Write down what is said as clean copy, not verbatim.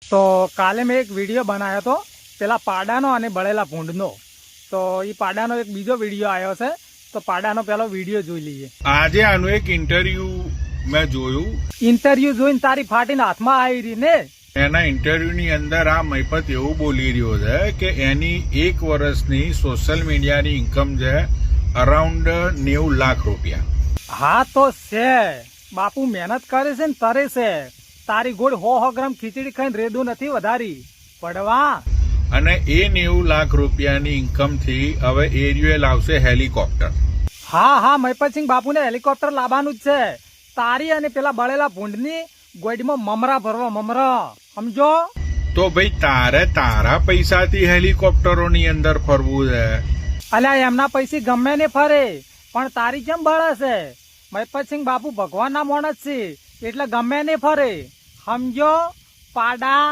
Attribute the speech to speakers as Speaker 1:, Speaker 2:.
Speaker 1: તો કાલે મેં એક વિડીયો બનાવ્યો હતો પેલા પાડાનો અને બળેલા ભૂંડનો. તો એ પાડાનો એક બીજો વિડીયો આવ્યો છે, તો પાડાનો પેલો વિડીયો જોઈ લઈએ.
Speaker 2: આજે આનું એક ઇન્ટરવ્યુ મેં જોયું.
Speaker 1: ઇન્ટરવ્યુ જોઈને તારી ફાટીને હાથમાં આવી રહી ને.
Speaker 2: એના ઇન્ટરવ્યુની અંદર આ મહિપત એવું બોલી રહ્યો છે કે એની 1 વર્ષની સોશિયલ મીડિયાની ઇન્કમ છે અરાઉન્ડ 90 લાખ રૂપિયા.
Speaker 1: હા તો છે બાપુ, મહેનત કરે છે ને તરે છે. તારી ગોળ 100 ગ્રામ ખીચડી ખાઈને રેદું નથી વધારી પડવા.
Speaker 2: અને એ 90 લાખ રૂપિયાની ઇન્કમ થી હવે એરિયો લાવશે હેલિકોપ્ટર.
Speaker 1: હા મહિપતસિંહ બાપુને હેલિકોપ્ટર લાવવાનું જ છે. તારી અને પેલા બળેલા ભૂંડની ગોઈડમાં મમરા ભરવા, મમરા, સમજો.
Speaker 2: તો ભાઈ તારે તારા પૈસાથી હેલિકોપ્ટરોની અંદર ફરવું છે.
Speaker 1: અલ્યા એમના પૈસે ગમે ને ફરે, પણ તારી કેમ બળે છે? મહિપતસિંહ બાપુ ભગવાનના માણસ છે એટલે ગમે ને ફરે, સમજો પાડા.